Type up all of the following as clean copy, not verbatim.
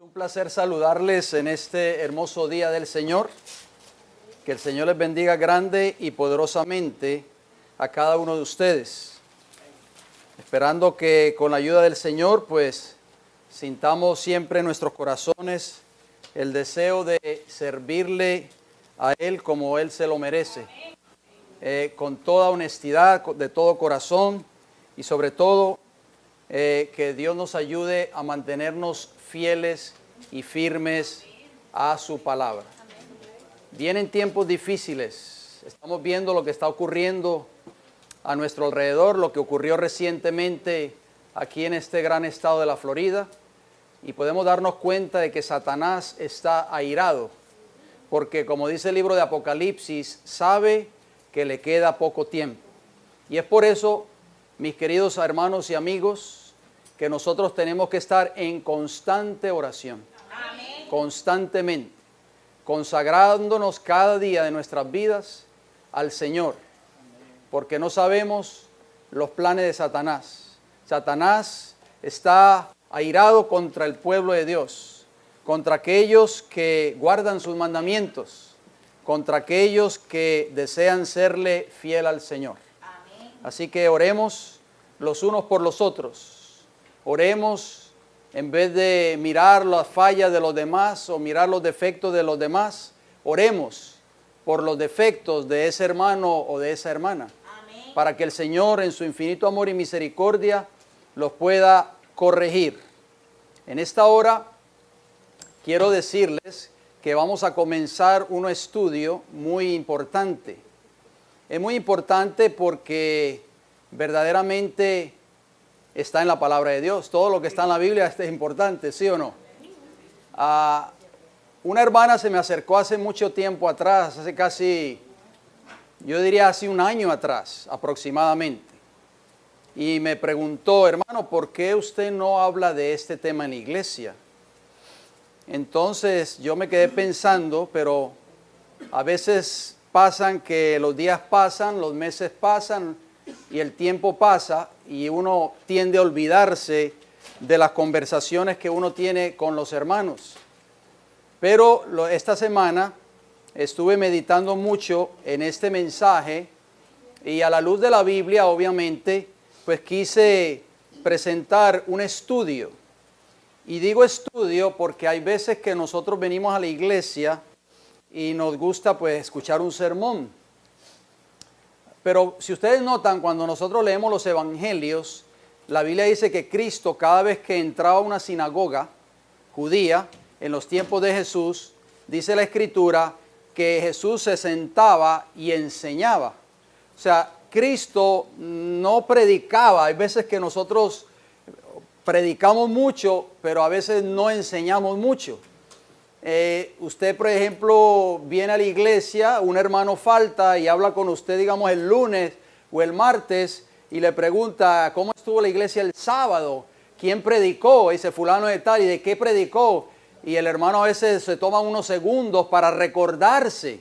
Un placer saludarles en este hermoso día del Señor. Que el Señor les bendiga grande y poderosamente a cada uno de ustedes. Esperando que con la ayuda del Señor, pues, sintamos siempre en nuestros corazones el deseo de servirle a Él como Él se lo merece. Con toda honestidad, de todo corazón y sobre todo que Dios nos ayude a mantenernos fieles y firmes a su palabra. Vienen tiempos difíciles, estamos viendo lo que está ocurriendo a nuestro alrededor, lo que ocurrió recientemente aquí en este gran estado de la Florida, y podemos darnos cuenta de que Satanás está airado, porque como dice el libro de Apocalipsis, sabe que le queda poco tiempo. Y es por eso, mis queridos hermanos y amigos, que nosotros tenemos que estar en constante oración. Amén. Constantemente, consagrándonos cada día de nuestras vidas al Señor, porque no sabemos los planes de Satanás. Satanás está airado contra el pueblo de Dios, contra aquellos que guardan sus mandamientos, contra aquellos que desean serle fiel al Señor. Amén. Así que oremos los unos por los otros. Oremos en vez de mirar las fallas de los demás o mirar los defectos de los demás. Oremos por los defectos de ese hermano o de esa hermana. Amén. Para que el Señor en su infinito amor y misericordia los pueda corregir. En esta hora quiero decirles que vamos a comenzar un estudio muy importante. Es muy importante porque verdaderamente está en la palabra de Dios. Todo lo que está en la Biblia es importante, ¿sí o no? Una hermana se me acercó hace mucho tiempo atrás, hace casi, yo diría hace un año atrás aproximadamente. Y me preguntó, hermano, ¿por qué usted no habla de este tema en la iglesia? Entonces yo me quedé pensando, pero a veces pasan que los días pasan, los meses pasan y el tiempo pasa y uno tiende a olvidarse de las conversaciones que uno tiene con los hermanos. Pero esta semana estuve meditando mucho en este mensaje y a la luz de la Biblia, obviamente, pues quise presentar un estudio. Y digo estudio porque hay veces que nosotros venimos a la iglesia y nos gusta pues escuchar un sermón. Pero si ustedes notan, cuando nosotros leemos los evangelios, la Biblia dice que Cristo, cada vez que entraba a una sinagoga judía en los tiempos de Jesús, dice la Escritura que Jesús se sentaba y enseñaba. O sea, Cristo no predicaba. Hay veces que nosotros predicamos mucho, pero a veces no enseñamos mucho. Usted, por ejemplo, viene a la iglesia, un hermano falta y habla con usted, digamos, el lunes o el martes y le pregunta, ¿cómo estuvo la iglesia el sábado? ¿Quién predicó? Dice fulano de tal, ¿y de qué predicó? Y el hermano a veces se toma unos segundos para recordarse,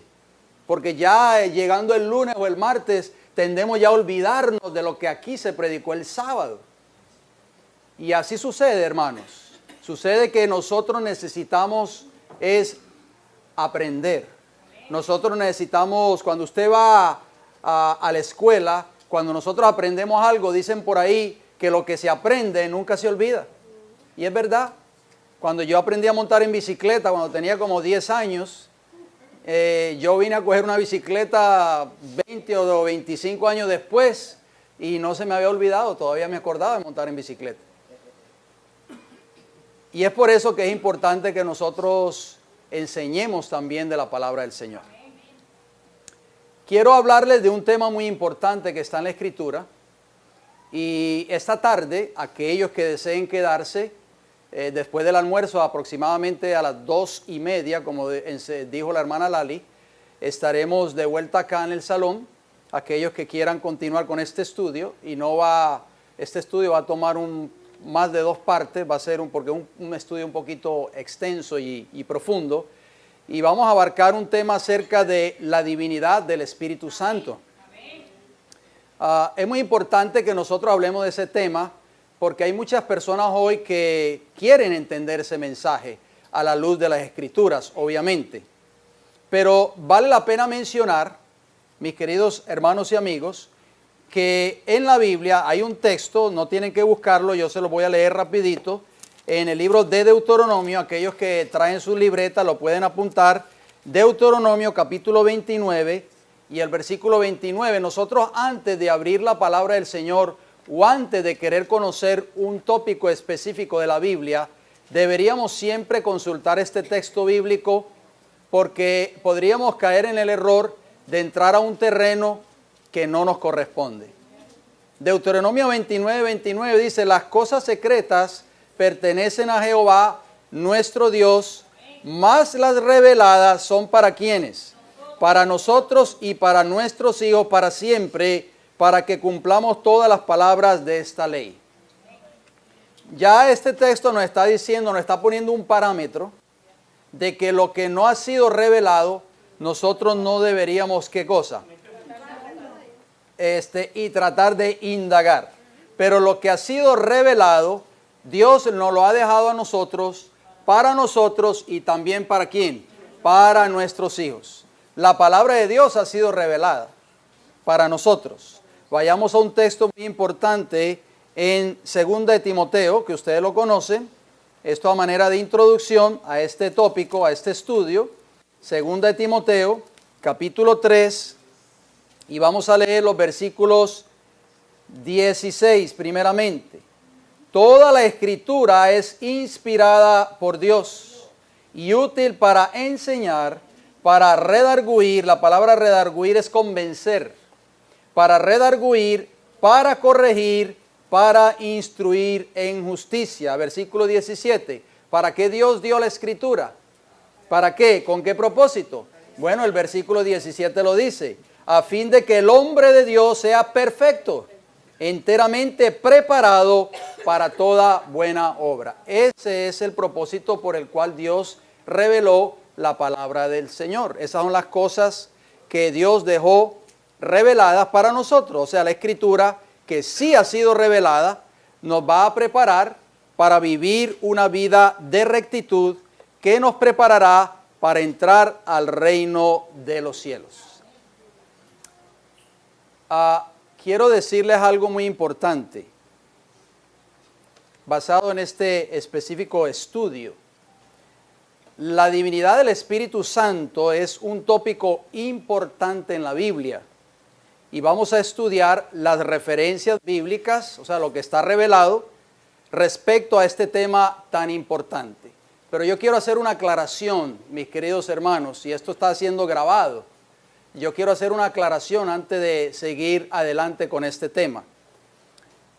porque ya llegando el lunes o el martes tendemos ya a olvidarnos de lo que aquí se predicó el sábado. Y así sucede, hermanos. Sucede que nosotros necesitamos es aprender. Nosotros necesitamos, cuando usted va a la escuela, cuando nosotros aprendemos algo, dicen por ahí que lo que se aprende nunca se olvida. Y es verdad. Cuando yo aprendí a montar en bicicleta, cuando tenía como 10 años, yo vine a coger una bicicleta 20 o 25 años después y no se me había olvidado, todavía me acordaba de montar en bicicleta. Y es por eso que es importante que nosotros enseñemos también de la palabra del Señor. Quiero hablarles de un tema muy importante que está en la Escritura. Y esta tarde, aquellos que deseen quedarse, después del almuerzo, aproximadamente a las 2:30, como dijo la hermana Lali, estaremos de vuelta acá en el salón. Aquellos que quieran continuar con este estudio, este estudio va a tomar más de 2 partes, va a ser porque un estudio un poquito extenso y profundo, y vamos a abarcar un tema acerca de la divinidad del Espíritu Santo. Es muy importante que nosotros hablemos de ese tema porque hay muchas personas hoy que quieren entender ese mensaje, a la luz de las Escrituras, obviamente. Pero vale la pena mencionar, mis queridos hermanos y amigos, que en la Biblia hay un texto, no tienen que buscarlo, yo se lo voy a leer rapidito, en el libro de Deuteronomio. Aquellos que traen su libreta lo pueden apuntar. Deuteronomio capítulo 29 y el versículo 29. Nosotros, antes de abrir la palabra del Señor o antes de querer conocer un tópico específico de la Biblia, deberíamos siempre consultar este texto bíblico, porque podríamos caer en el error de entrar a un terreno que no nos corresponde. Deuteronomio 29, 29 dice: las cosas secretas pertenecen a Jehová nuestro Dios, mas las reveladas son para quienes, para nosotros y para nuestros hijos para siempre, para que cumplamos todas las palabras de esta ley. Ya este texto nos está diciendo, nos está poniendo un parámetro de que lo que no ha sido revelado, nosotros no deberíamos, ¿qué cosa? Y tratar de indagar. Pero lo que ha sido revelado, Dios nos lo ha dejado a nosotros, para nosotros y también para ¿quién? Para nuestros hijos. La palabra de Dios ha sido revelada para nosotros. Vayamos a un texto muy importante en 2 de Timoteo, que ustedes lo conocen. Esto a manera de introducción a este tópico, a este estudio. 2 de Timoteo, capítulo 3, y vamos a leer los versículos 16 primeramente. Toda la Escritura es inspirada por Dios y útil para enseñar, para redarguir. La palabra redarguir es convencer. Para redarguir, para corregir, para instruir en justicia. Versículo 17. ¿Para qué Dios dio la Escritura? ¿Para qué? ¿Con qué propósito? Bueno, el versículo 17 lo dice: a fin de que el hombre de Dios sea perfecto, enteramente preparado para toda buena obra. Ese es el propósito por el cual Dios reveló la palabra del Señor. Esas son las cosas que Dios dejó reveladas para nosotros. O sea, la Escritura, que sí ha sido revelada, nos va a preparar para vivir una vida de rectitud que nos preparará para entrar al reino de los cielos. Quiero decirles algo muy importante, basado en este específico estudio. La divinidad del Espíritu Santo es un tópico importante en la Biblia. Y vamos a estudiar las referencias bíblicas, o sea, lo que está revelado respecto a este tema tan importante. Pero yo quiero hacer una aclaración, mis queridos hermanos, y esto está siendo grabado. Yo quiero hacer una aclaración antes de seguir adelante con este tema.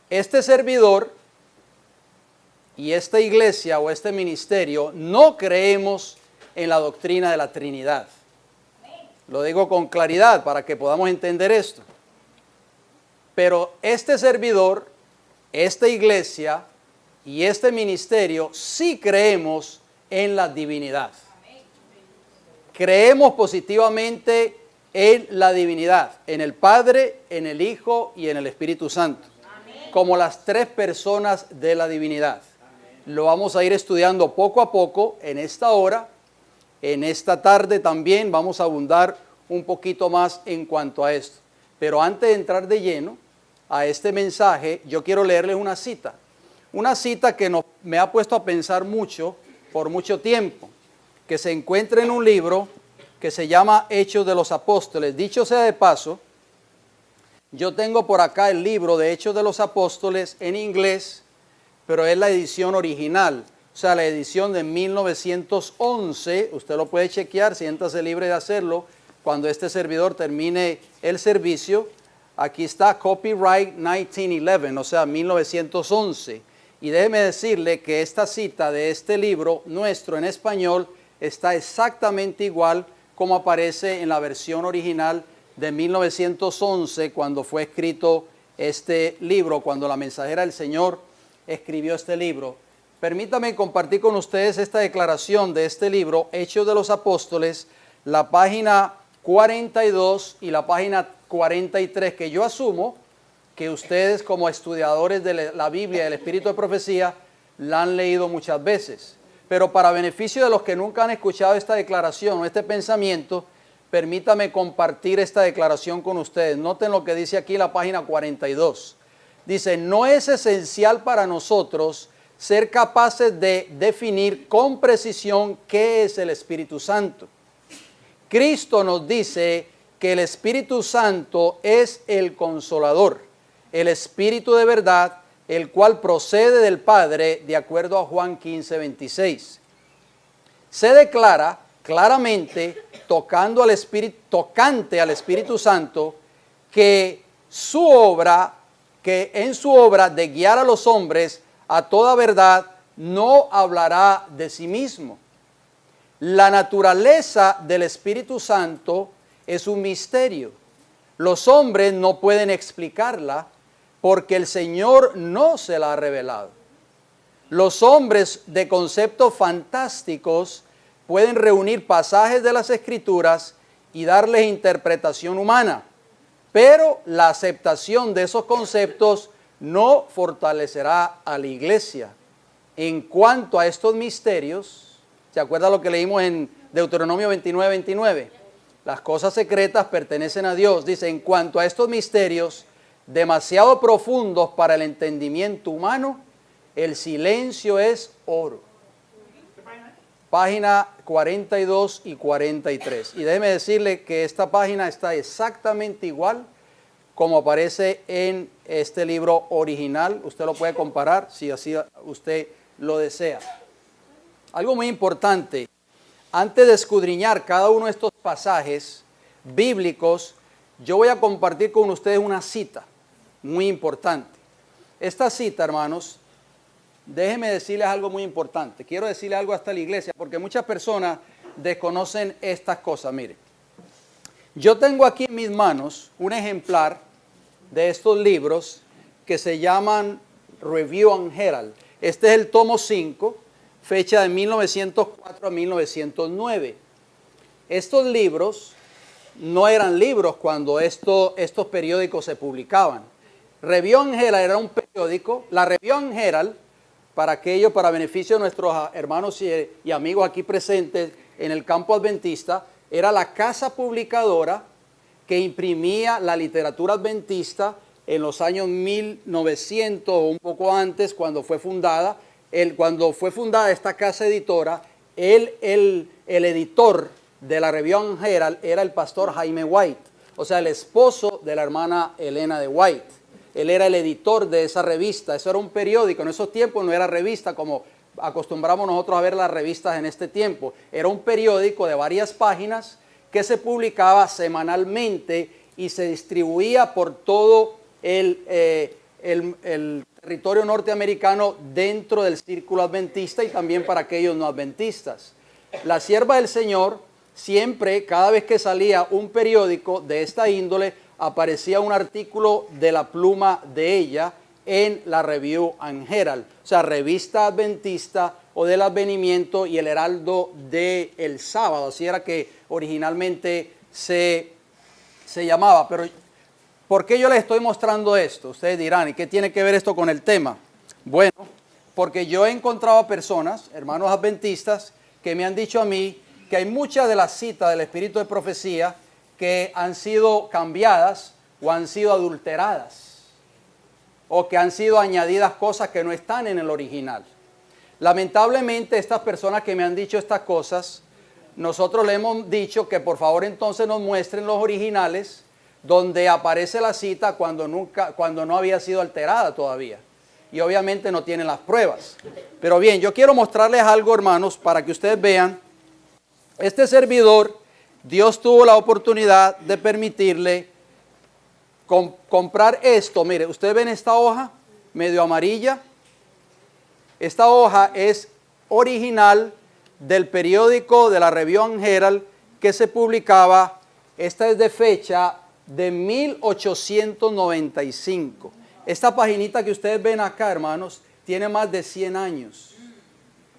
Este servidor y esta iglesia o este ministerio no creemos en la doctrina de la Trinidad. Lo digo con claridad para que podamos entender esto. Pero este servidor, esta iglesia y este ministerio sí creemos en la divinidad. Creemos positivamente en la divinidad, en el Padre, en el Hijo y en el Espíritu Santo, como las tres personas de la divinidad. Lo vamos a ir estudiando poco a poco en esta hora. En esta tarde también vamos a abundar un poquito más en cuanto a esto. Pero antes de entrar de lleno a este mensaje, yo quiero leerles una cita. Una cita que me ha puesto a pensar mucho por mucho tiempo, que se encuentra en un libro que se llama Hechos de los Apóstoles. Dicho sea de paso, yo tengo por acá el libro de Hechos de los Apóstoles en inglés, pero es la edición original, o sea, la edición de 1911. Usted lo puede chequear, siéntase libre de hacerlo cuando este servidor termine el servicio. Aquí está copyright 1911, o sea, 1911. Y déjeme decirle que esta cita de este libro nuestro en español está exactamente igual como aparece en la versión original de 1911, cuando fue escrito este libro, cuando la mensajera del Señor escribió este libro. Permítame compartir con ustedes esta declaración de este libro, Hechos de los Apóstoles, la página 42 y la página 43, que yo asumo que ustedes, como estudiadores de la Biblia y del Espíritu de Profecía, la han leído muchas veces. Pero para beneficio de los que nunca han escuchado esta declaración o este pensamiento, permítame compartir esta declaración con ustedes. Noten lo que dice aquí la página 42. Dice, no es esencial para nosotros ser capaces de definir con precisión qué es el Espíritu Santo. Cristo nos dice que el Espíritu Santo es el Consolador, el Espíritu de verdad, el cual procede del Padre, de acuerdo a Juan 15:26. Se declara claramente, tocante al Espíritu Santo, que en su obra de guiar a los hombres a toda verdad, no hablará de sí mismo. La naturaleza del Espíritu Santo es un misterio. Los hombres no pueden explicarla porque el Señor no se la ha revelado. Los hombres de conceptos fantásticos pueden reunir pasajes de las Escrituras y darles interpretación humana, pero la aceptación de esos conceptos no fortalecerá a la iglesia. En cuanto a estos misterios, ¿se acuerda lo que leímos en Deuteronomio 29:29? Las cosas secretas pertenecen a Dios. Dice, en cuanto a estos misterios demasiado profundos para el entendimiento humano, el silencio es oro. Página 42 y 43. Y déjeme decirle que esta página está exactamente igual como aparece en este libro original. Usted lo puede comparar si así usted lo desea. Algo muy importante, antes de escudriñar cada uno de estos pasajes bíblicos, yo voy a compartir con ustedes una cita muy importante. Esta cita, hermanos, déjenme decirles algo muy importante. Quiero decirle algo hasta la iglesia, porque muchas personas desconocen estas cosas. Mire, yo tengo aquí en mis manos un ejemplar de estos libros que se llaman Review and Herald. Este es el tomo 5, fecha de 1904 a 1909. Estos libros no eran libros cuando estos periódicos se publicaban. Review and Herald era un periódico. La Review and Herald, para beneficio de nuestros hermanos y amigos aquí presentes en el campo adventista, era la casa publicadora que imprimía la literatura adventista en los años 1900 o un poco antes, cuando fue fundada. Cuando fue fundada esta casa editora, el editor de la Review and Herald era el pastor Jaime White, o sea, el esposo de la hermana Elena de White. Él era el editor de esa revista. Eso era un periódico. En esos tiempos no era revista como acostumbramos nosotros a ver las revistas en este tiempo. Era un periódico de varias páginas que se publicaba semanalmente y se distribuía por todo el territorio norteamericano dentro del círculo adventista y también para aquellos no adventistas. La sierva del Señor siempre, cada vez que salía un periódico de esta índole, aparecía un artículo de la pluma de ella en la Review and Herald, o sea, revista adventista o del advenimiento y el heraldo del sábado, así era que originalmente se llamaba. Pero ¿por qué yo les estoy mostrando esto? Ustedes dirán, ¿y qué tiene que ver esto con el tema? Bueno, porque yo he encontrado a personas, hermanos adventistas, que me han dicho a mí que hay muchas de las citas del espíritu de profecía que han sido cambiadas o han sido adulteradas o que han sido añadidas cosas que no están en el original. Lamentablemente, estas personas que me han dicho estas cosas, nosotros le hemos dicho que por favor entonces nos muestren los originales donde aparece la cita cuando no había sido alterada todavía. Y obviamente no tienen las pruebas. Pero bien, yo quiero mostrarles algo, hermanos, para que ustedes vean. Este servidor, Dios tuvo la oportunidad de permitirle comprar esto. Mire, ustedes ven esta hoja medio amarilla. Esta hoja es original del periódico de la Review and Herald que se publicaba. Esta es de fecha de 1895. Esta paginita que ustedes ven acá, hermanos, tiene más de 100 años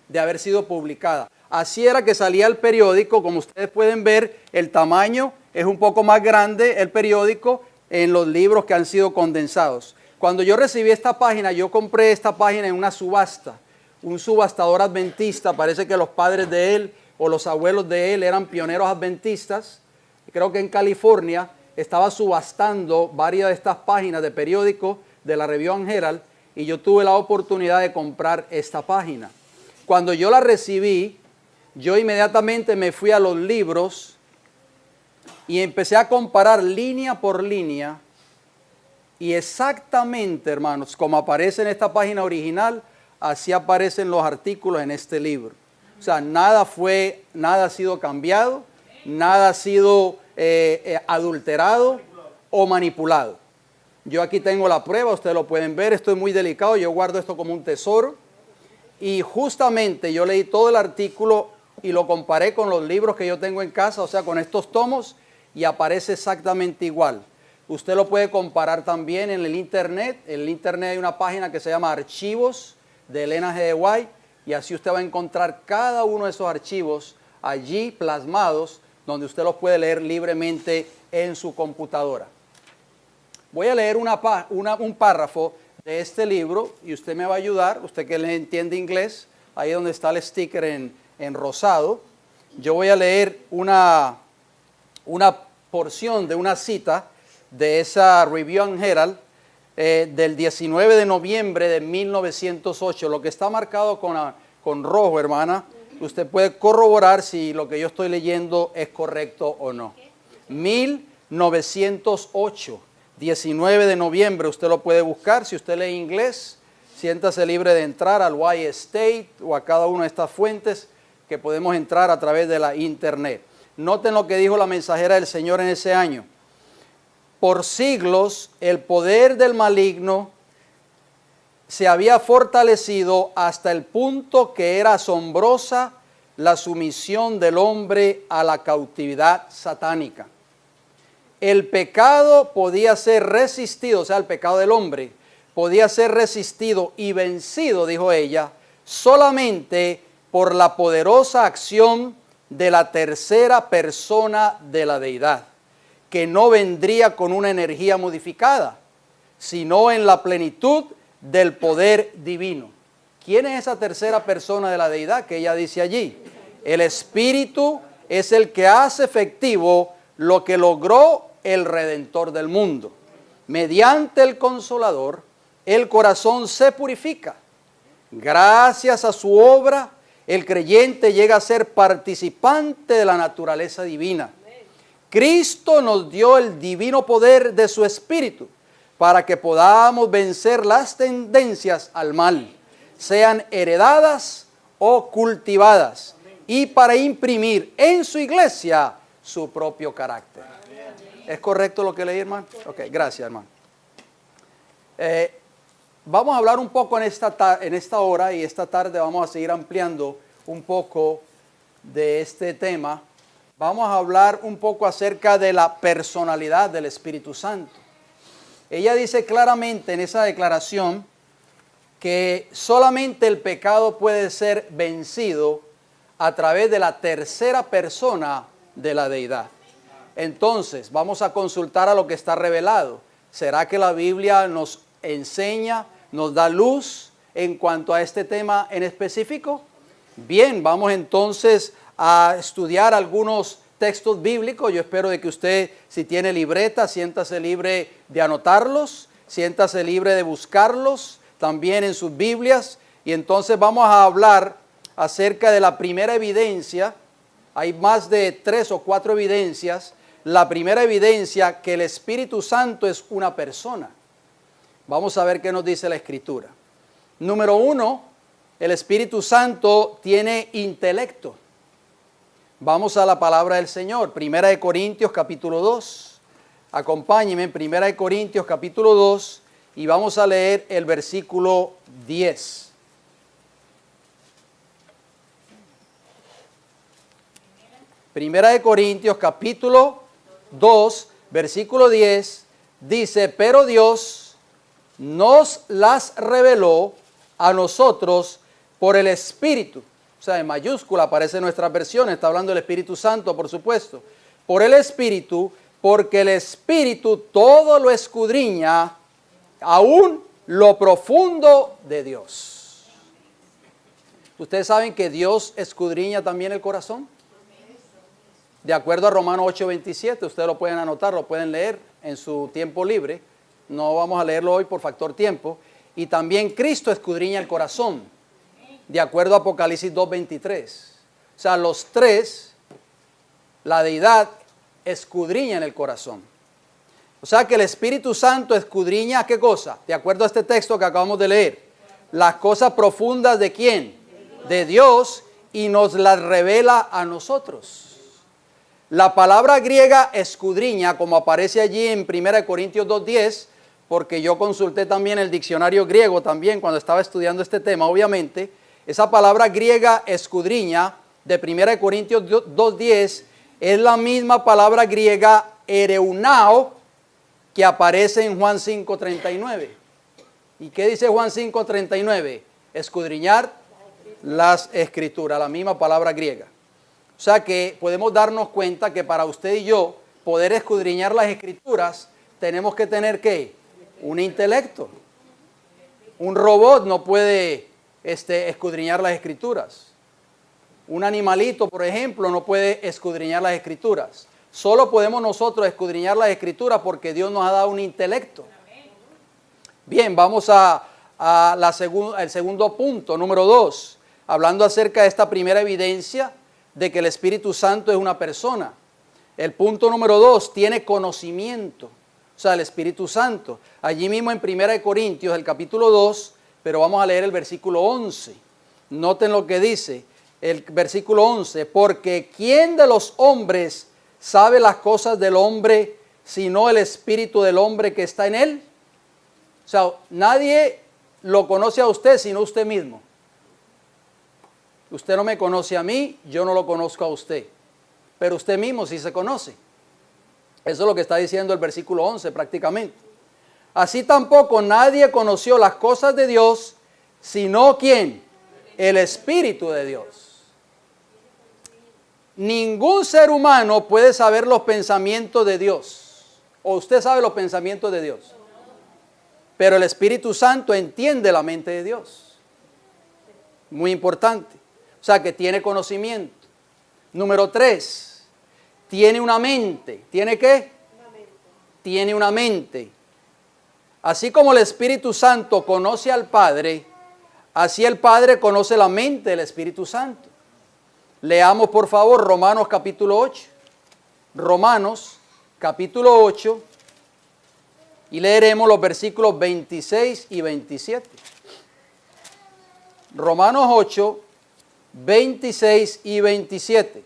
de haber sido publicada. Así era que salía el periódico. Como ustedes pueden ver, el tamaño es un poco más grande el periódico en los libros que han sido condensados. Cuando yo recibí esta página, yo compré esta página en una subasta. un subastador adventista. Parece que los padres de él o los abuelos de él eran pioneros adventistas. Creo que en California estaba subastando varias de estas páginas de periódicos de la Review and Herald, y yo tuve la oportunidad de comprar esta página. Cuando yo la recibí, yo inmediatamente me fui a los libros y empecé a comparar línea por línea, y exactamente, hermanos, como aparece en esta página original, así aparecen los artículos en este libro. O sea, nada ha sido cambiado, nada ha sido adulterado o manipulado. Yo aquí tengo la prueba, ustedes lo pueden ver, esto es muy delicado, yo guardo esto como un tesoro. Y justamente yo leí todo el artículo y lo comparé con los libros que yo tengo en casa, o sea, con estos tomos, y aparece exactamente igual. Usted lo puede comparar también en el internet. En el internet hay una página que se llama Archivos de Elena G. de White, y así usted va a encontrar cada uno de esos archivos allí plasmados, donde usted los puede leer libremente en su computadora. Voy a leer un párrafo de este libro y usted me va a ayudar, usted que le entiende inglés, ahí donde está el sticker en rosado. Yo voy a leer una porción de una cita de esa Review and Herald del 19 de noviembre de 1908. Lo que está marcado con rojo, hermana, usted puede corroborar si lo que yo estoy leyendo es correcto o no. 1908, 19 de noviembre, usted lo puede buscar. Si usted lee inglés, siéntase libre de entrar al Y State o a cada una de estas fuentes que podemos entrar a través de la internet. Noten lo que dijo la mensajera del Señor en ese año. Por siglos el poder del maligno se había fortalecido hasta el punto que era asombrosa la sumisión del hombre a la cautividad satánica. El pecado podía ser resistido, o sea, el pecado del hombre podía ser resistido y vencido, dijo ella, solamente por la poderosa acción de la tercera persona de la deidad, que no vendría con una energía modificada, sino en la plenitud del poder divino. ¿Quién es esa tercera persona de la deidad que ella dice allí? El Espíritu es el que hace efectivo lo que logró el Redentor del mundo. Mediante el Consolador, el corazón se purifica. Gracias a su obra, el creyente llega a ser participante de la naturaleza divina. Cristo nos dio el divino poder de su Espíritu para que podamos vencer las tendencias al mal, sean heredadas o cultivadas, y para imprimir en su iglesia su propio carácter. ¿Es correcto lo que leí, hermano? Ok, gracias, hermano. Vamos a hablar un poco en esta hora, y esta tarde vamos a seguir ampliando un poco de este tema. Vamos a hablar un poco acerca de la personalidad del Espíritu Santo. Ella dice claramente en esa declaración que solamente el pecado puede ser vencido a través de la tercera persona de la deidad. Entonces, vamos a consultar a lo que está revelado. ¿Será que la Biblia nos enseña, nos da luz en cuanto a este tema en específico? Bien, vamos entonces a estudiar algunos textos bíblicos. Yo espero de que usted, si tiene libreta, siéntase libre de anotarlos, siéntase libre de buscarlos también en sus Biblias. Y entonces vamos a hablar acerca de la primera evidencia. Hay más de 3 o 4 evidencias. La primera evidencia que el Espíritu Santo es una persona. Vamos a ver qué nos dice la Escritura. Número 1, el Espíritu Santo tiene intelecto. Vamos a la palabra del Señor. Primera de Corintios capítulo 2. Acompáñenme en Primera de Corintios capítulo 2 y vamos a leer el versículo 10. Primera de Corintios capítulo 2, versículo 10, dice: pero Dios nos las reveló a nosotros por el Espíritu. O sea, en mayúscula aparece en nuestra versión, está hablando del Espíritu Santo, por supuesto. Por el Espíritu, porque el Espíritu todo lo escudriña, aún lo profundo de Dios. ¿Ustedes saben que Dios escudriña también el corazón? De acuerdo a Romanos 8:27, ustedes lo pueden anotar, lo pueden leer en su tiempo libre. No vamos a leerlo hoy por factor tiempo. Y también Cristo escudriña el corazón, de acuerdo a Apocalipsis 2:23. O sea, los tres, la deidad escudriña en el corazón. O sea que el Espíritu Santo escudriña, ¿qué cosa? De acuerdo a este texto que acabamos de leer. Las cosas profundas ¿de quién? De Dios, y nos las revela a nosotros. La palabra griega escudriña, como aparece allí en 1 Corintios 2:10, porque yo consulté también el diccionario griego también cuando estaba estudiando este tema, obviamente. Esa palabra griega escudriña de 1 Corintios 2:10 es la misma palabra griega ereunao que aparece en Juan 5:39. ¿Y qué dice Juan 5:39? Escudriñar las escrituras, la misma palabra griega. O sea que podemos darnos cuenta que para usted y yo poder escudriñar las escrituras tenemos que tener ¿qué? Un intelecto. Un robot no puede escudriñar las escrituras. Un animalito, por ejemplo, no puede escudriñar las escrituras. Solo podemos nosotros escudriñar las escrituras porque Dios nos ha dado un intelecto. Bien, vamos al segundo punto, número 2. Hablando acerca de esta primera evidencia de que el Espíritu Santo es una persona. El punto número 2, tiene conocimiento. O sea, el Espíritu Santo. Allí mismo en 1 Corintios, el capítulo 2, pero vamos a leer el versículo 11. Noten lo que dice el versículo 11. Porque ¿quién de los hombres sabe las cosas del hombre, sino el espíritu del hombre que está en él? O sea, nadie lo conoce a usted, sino usted mismo. Usted no me conoce a mí, yo no lo conozco a usted. Pero usted mismo sí se conoce. Eso es lo que está diciendo el versículo 11 prácticamente. Así tampoco nadie conoció las cosas de Dios, sino ¿quién? El Espíritu de Dios. Ningún ser humano puede saber los pensamientos de Dios. ¿O usted sabe los pensamientos de Dios? Pero el Espíritu Santo entiende la mente de Dios. Muy importante. O sea que tiene conocimiento. Número 3, tiene una mente. ¿Tiene qué? Una mente. Tiene una mente. Así como el Espíritu Santo conoce al Padre, así el Padre conoce la mente del Espíritu Santo. Leamos por favor Romanos capítulo 8. Romanos capítulo 8 y leeremos los versículos 26 y 27. Romanos 8, 26 y 27.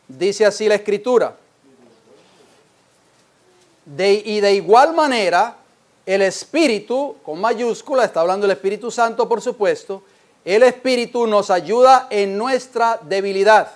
Dice así la Escritura. Y de igual manera, el Espíritu, con mayúscula, está hablando el Espíritu Santo, por supuesto, el Espíritu nos ayuda en nuestra debilidad.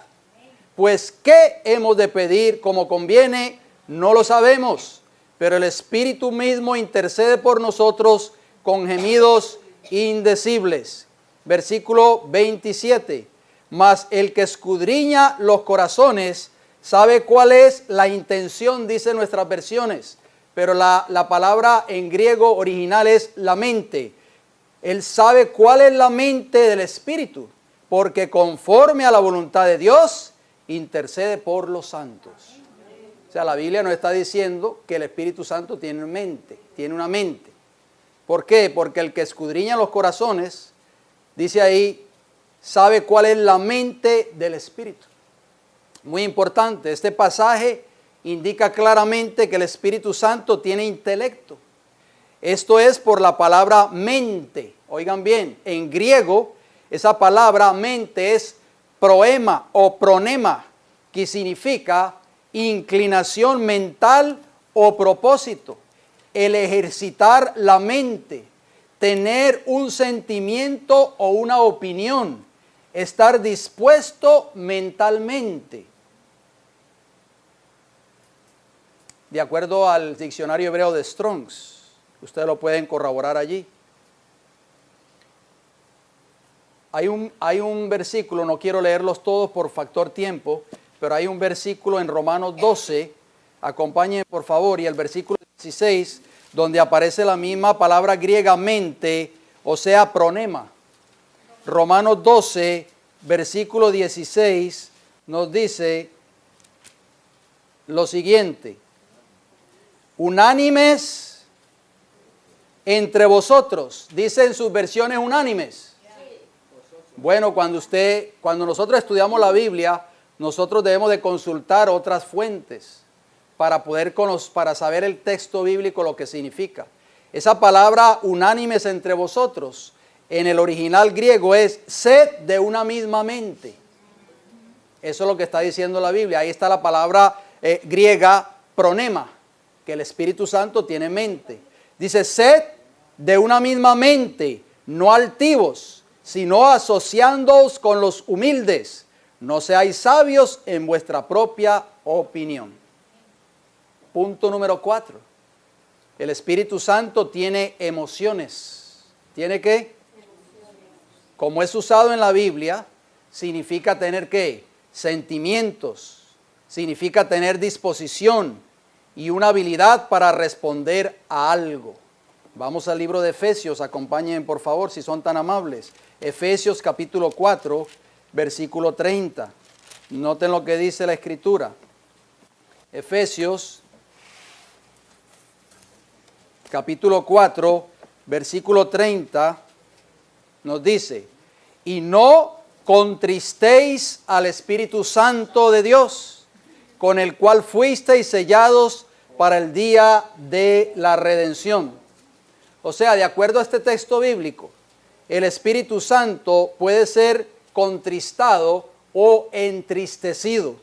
Pues, ¿qué hemos de pedir como conviene? No lo sabemos, pero el Espíritu mismo intercede por nosotros con gemidos indecibles. Versículo 27. Mas el que escudriña los corazones sabe cuál es la intención, dice nuestras versiones. Pero la palabra en griego original es la mente. Él sabe cuál es la mente del Espíritu, porque conforme a la voluntad de Dios, intercede por los santos. O sea, la Biblia nos está diciendo que el Espíritu Santo tiene una mente. ¿Por qué? Porque el que escudriña los corazones, dice ahí, sabe cuál es la mente del Espíritu. Muy importante, este pasaje indica claramente que el Espíritu Santo tiene intelecto. Esto es por la palabra mente. Oigan bien, en griego esa palabra mente es proema o pronema, que significa inclinación mental o propósito. El ejercitar la mente, tener un sentimiento o una opinión, estar dispuesto mentalmente. De acuerdo al diccionario hebreo de Strong's, ustedes lo pueden corroborar allí. Hay un versículo, no quiero leerlos todos por factor tiempo, pero hay un versículo en Romanos 12, acompáñenme por favor, y el versículo 16, donde aparece la misma palabra griega mente, o sea, pronema. Romanos 12, versículo 16, nos dice lo siguiente: unánimes entre vosotros. Dice en sus versiones unánimes. Bueno, cuando nosotros estudiamos la Biblia, nosotros debemos de consultar otras fuentes para saber el texto bíblico, lo que significa. Esa palabra unánimes entre vosotros, en el original griego es sed de una misma mente. Eso es lo que está diciendo la Biblia. Ahí está la palabra griega pronema, que el Espíritu Santo tiene mente. Dice sed de una misma mente, no altivos, sino asociándoos con los humildes. No seáis sabios en vuestra propia opinión. Punto número 4. El Espíritu Santo tiene emociones. ¿Tiene qué? Como es usado en la Biblia, significa tener ¿qué? Sentimientos. Significa tener disposición y una habilidad para responder a algo. Vamos al libro de Efesios, acompáñenme por favor si son tan amables. Efesios capítulo 4, versículo 30. Noten lo que dice la Escritura. Efesios capítulo 4, versículo 30, nos dice: y no contristéis al Espíritu Santo de Dios, con el cual fuisteis sellados para el día de la redención. O sea, de acuerdo a este texto bíblico, el Espíritu Santo puede ser contristado o entristecido.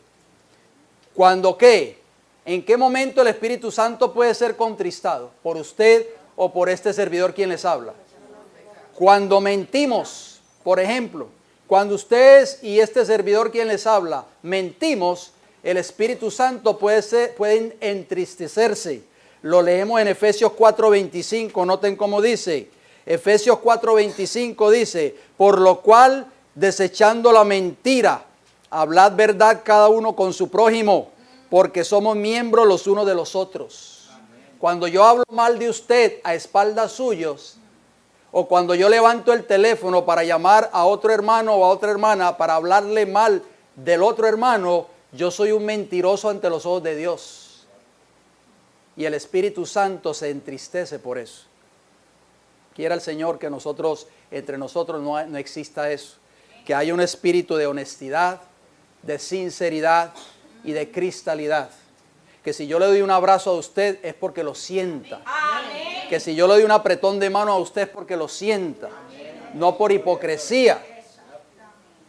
¿Cuándo qué? ¿En qué momento el Espíritu Santo puede ser contristado? ¿Por usted o por este servidor quien les habla? Cuando mentimos, por ejemplo, cuando ustedes y este servidor quien les habla mentimos, el Espíritu Santo puede entristecerse. Lo leemos en Efesios 4:25, noten cómo dice. Efesios 4:25 dice: por lo cual, desechando la mentira, hablad verdad cada uno con su prójimo, porque somos miembros los unos de los otros. Amén. Cuando yo hablo mal de usted a espaldas suyos, o cuando yo levanto el teléfono para llamar a otro hermano o a otra hermana para hablarle mal del otro hermano, yo soy un mentiroso ante los ojos de Dios. Y el Espíritu Santo se entristece por eso. Quiera el Señor que entre nosotros no exista eso. Que haya un espíritu de honestidad, de sinceridad y de cristalidad. Que si yo le doy un abrazo a usted es porque lo sienta. Amén. Que si yo le doy un apretón de mano a usted es porque lo sienta. Amén. No por hipocresía.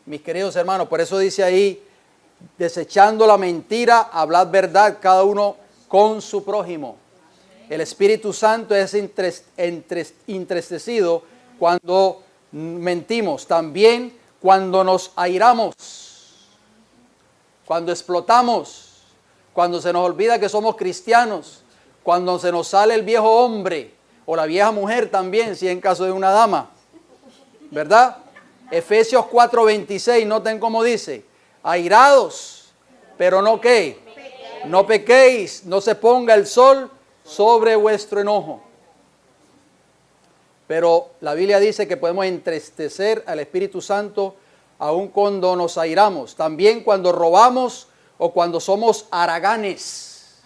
Mis queridos hermanos, por eso dice ahí: desechando la mentira, hablad verdad cada uno con su prójimo. El Espíritu Santo es entristecido cuando mentimos. También cuando nos airamos, cuando explotamos, cuando se nos olvida que somos cristianos, cuando se nos sale el viejo hombre o la vieja mujer también, si en caso de una dama, ¿verdad? Efesios 4:26, noten cómo dice: airados, pero no ¿qué? No pequéis, no se ponga el sol sobre vuestro enojo. Pero la Biblia dice que podemos entristecer al Espíritu Santo aun cuando nos airamos. También cuando robamos o cuando somos haraganes.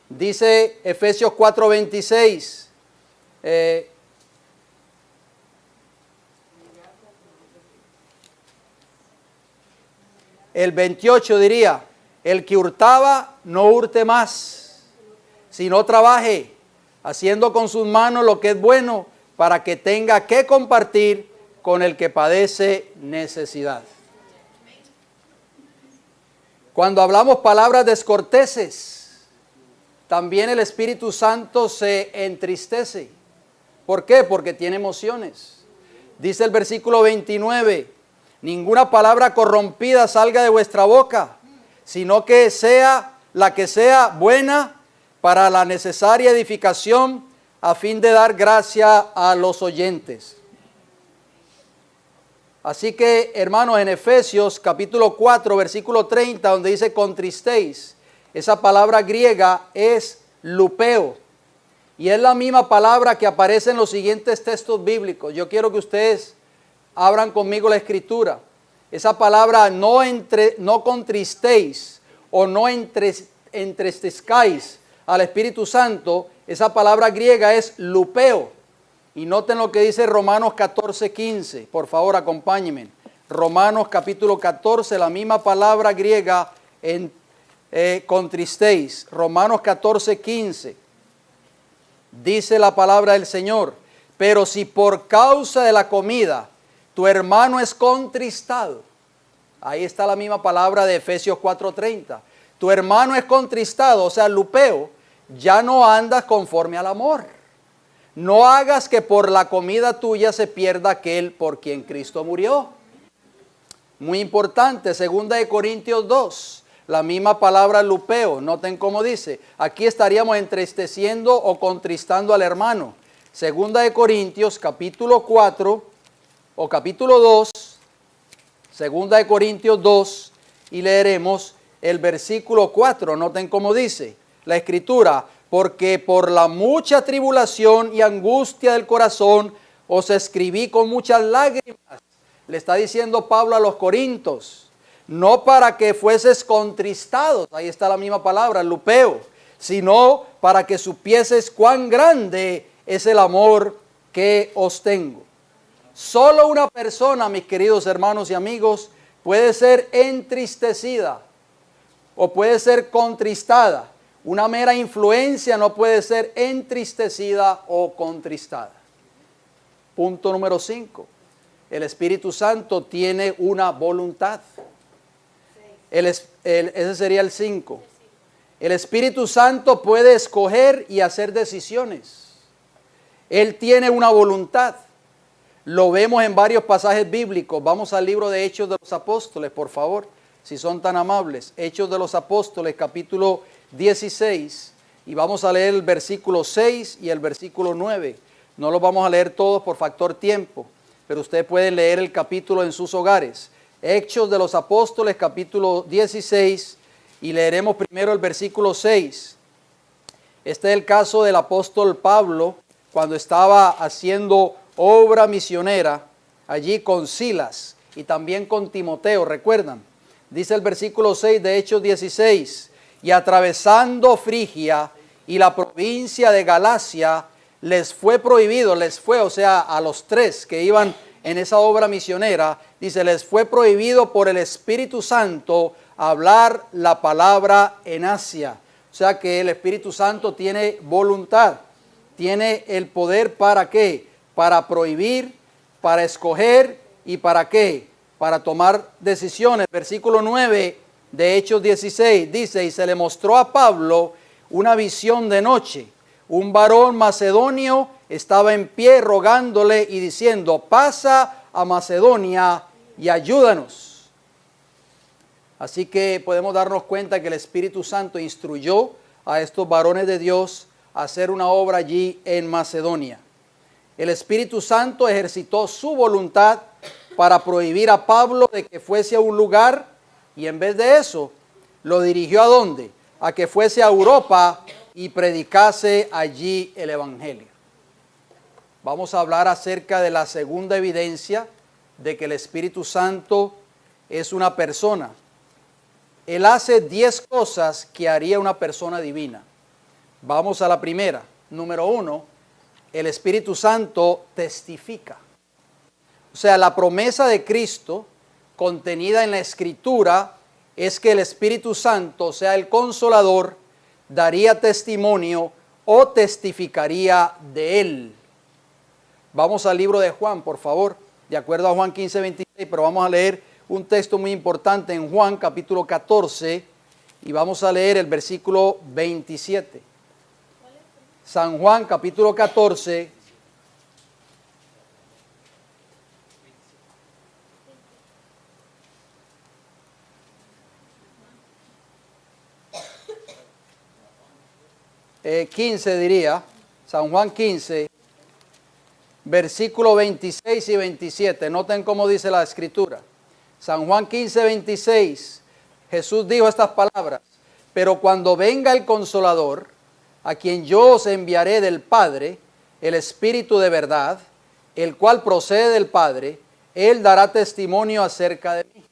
Dice Efesios 4:26. El 28 diría: el que hurtaba, no hurte más, sino trabaje, haciendo con sus manos lo que es bueno, para que tenga que compartir con el que padece necesidad. Cuando hablamos palabras descorteses, también el Espíritu Santo se entristece. ¿Por qué? Porque tiene emociones. Dice el versículo 29: ninguna palabra corrompida salga de vuestra boca, sino que sea la que sea buena para la necesaria edificación, a fin de dar gracia a los oyentes. Así que, hermanos, en Efesios capítulo 4, versículo 30, donde dice contristéis, esa palabra griega es lupeo. Y es la misma palabra que aparece en los siguientes textos bíblicos. Yo quiero que ustedes Abran conmigo la escritura. Esa palabra no contristéis o no entristezcáis al Espíritu Santo, esa palabra griega es lupeo. Y noten lo que dice Romanos 14:15. Por favor, acompáñenme. Romanos capítulo 14, la misma palabra griega contristéis. Romanos 14:15. Dice la palabra del Señor: pero si por causa de la comida tu hermano es contristado. Ahí está la misma palabra de Efesios 4:30. Tu hermano es contristado, o sea, lupeo, ya no andas conforme al amor. No hagas que por la comida tuya se pierda aquel por quien Cristo murió. Muy importante, 2 Corintios 2, la misma palabra lupeo. Noten cómo dice, aquí estaríamos entristeciendo o contristando al hermano. 2 Corintios capítulo 4 o capítulo 2, 2 Corintios 2, y leeremos el versículo 4. Noten cómo dice la escritura: porque por la mucha tribulación y angustia del corazón os escribí con muchas lágrimas. Le está diciendo Pablo a los corintios, no para que fueses contristados, ahí está la misma palabra, lupeo, sino para que supieses cuán grande es el amor que os tengo. Solo una persona, mis queridos hermanos y amigos, puede ser entristecida o puede ser contristada. Una mera influencia no puede ser entristecida o contristada. Punto número 5. El Espíritu Santo tiene una voluntad. Ese sería el 5. El Espíritu Santo puede escoger y hacer decisiones. Él tiene una voluntad. Lo vemos en varios pasajes bíblicos. Vamos al libro de Hechos de los Apóstoles, por favor, si son tan amables. Hechos de los Apóstoles, capítulo 16. Y vamos a leer el versículo 6 y el versículo 9. No los vamos a leer todos por factor tiempo, pero usted puede leer el capítulo en sus hogares. Hechos de los Apóstoles, capítulo 16, y leeremos primero el versículo 6. Este es el caso del apóstol Pablo, cuando estaba haciendo obra misionera allí con Silas y también con Timoteo, ¿recuerdan? Dice el versículo 6 de Hechos 16, y atravesando Frigia y la provincia de Galacia, les fue prohibido, o sea, a los tres que iban en esa obra misionera, dice, les fue prohibido por el Espíritu Santo hablar la palabra en Asia. O sea que el Espíritu Santo tiene voluntad, tiene el poder ¿para qué? Para prohibir, para escoger y ¿para qué? Para tomar decisiones. Versículo 9 de Hechos 16 dice, y se le mostró a Pablo una visión de noche. Un varón macedonio estaba en pie rogándole y diciendo, pasa a Macedonia y ayúdanos. Así que podemos darnos cuenta que el Espíritu Santo instruyó a estos varones de Dios a hacer una obra allí en Macedonia. El Espíritu Santo ejercitó su voluntad para prohibir a Pablo de que fuese a un lugar, y en vez de eso, lo dirigió ¿a dónde? A que fuese a Europa y predicase allí el Evangelio. Vamos a hablar acerca de la segunda evidencia de que el Espíritu Santo es una persona. Él hace 10 cosas que haría una persona divina. Vamos a la primera. Número 1, el Espíritu Santo testifica. O sea, la promesa de Cristo contenida en la Escritura es que el Espíritu Santo, o sea, el Consolador, daría testimonio o testificaría de Él. Vamos al libro de Juan, por favor, de acuerdo a Juan 15:26, pero vamos a leer un texto muy importante en Juan capítulo 14 y vamos a leer el versículo 27. San Juan capítulo 14. Diría, San Juan 15, versículo 26 y 27. Noten cómo dice la Escritura. San Juan 15, 26. Jesús dijo estas palabras: pero cuando venga el Consolador, a quien yo os enviaré del Padre, el Espíritu de verdad, el cual procede del Padre, Él dará testimonio acerca de mí.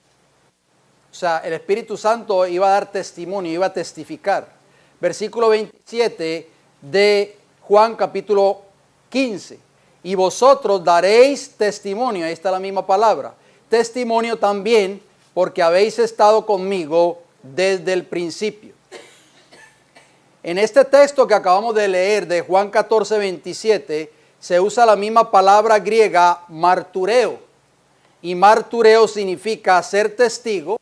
O sea, el Espíritu Santo iba a dar testimonio, iba a testificar. Versículo 27 de Juan capítulo 15. Y vosotros daréis testimonio, ahí está la misma palabra. Testimonio también, porque habéis estado conmigo desde el principio. En este texto que acabamos de leer de Juan 14, 27, se usa la misma palabra griega martureo. Y martureo significa ser testigo,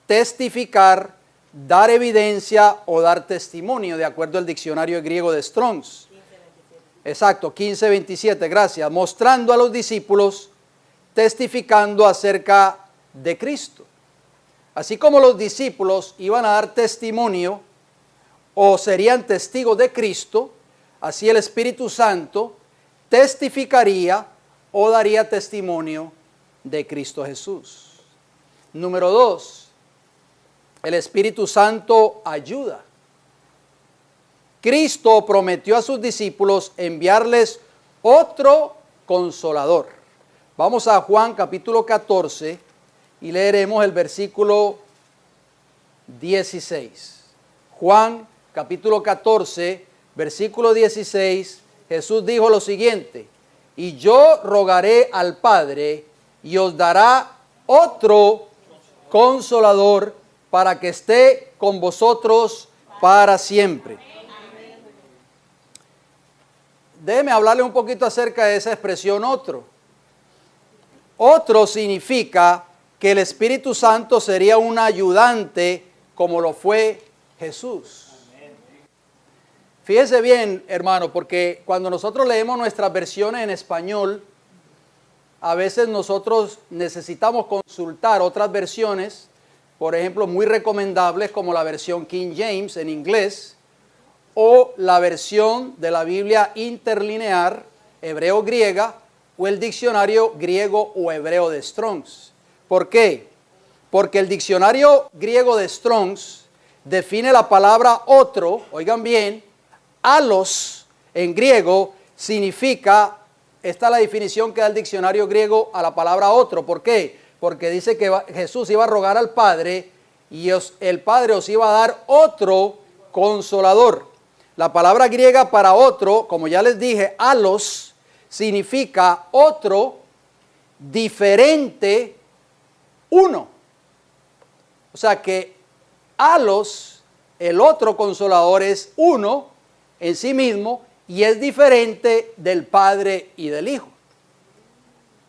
testificar, dar evidencia o dar testimonio, de acuerdo al diccionario griego de Strong's. 15:27. Exacto, 15:27, gracias. Mostrando a los discípulos, testificando acerca de Cristo. Así como los discípulos iban a dar testimonio o serían testigos de Cristo, así el Espíritu Santo testificaría o daría testimonio de Cristo Jesús. Número 2, el Espíritu Santo ayuda. Cristo prometió a sus discípulos enviarles otro consolador. Vamos a Juan capítulo 14 y leeremos el versículo 16. Juan capítulo 14, versículo 16, Jesús dijo lo siguiente: y yo rogaré al Padre y os dará otro consolador para que esté con vosotros para siempre. Déjeme hablarle un poquito acerca de esa expresión otro. Otro significa que el Espíritu Santo sería un ayudante como lo fue Jesús. Fíjese bien, hermano, porque cuando nosotros leemos nuestras versiones en español, a veces nosotros necesitamos consultar otras versiones, por ejemplo, muy recomendables como la versión King James en inglés o la versión de la Biblia interlinear hebreo-griega o el diccionario griego o hebreo de Strong's. ¿Por qué? Porque el diccionario griego de Strong's define la palabra otro, oigan bien, alos en griego significa, esta es la definición que da el diccionario griego a la palabra otro. ¿Por qué? Porque dice que Jesús iba a rogar al Padre y el Padre os iba a dar otro consolador. La palabra griega para otro, como ya les dije, alos, significa otro, diferente, uno. O sea que alos, el otro consolador, es uno en sí mismo y es diferente del Padre y del Hijo.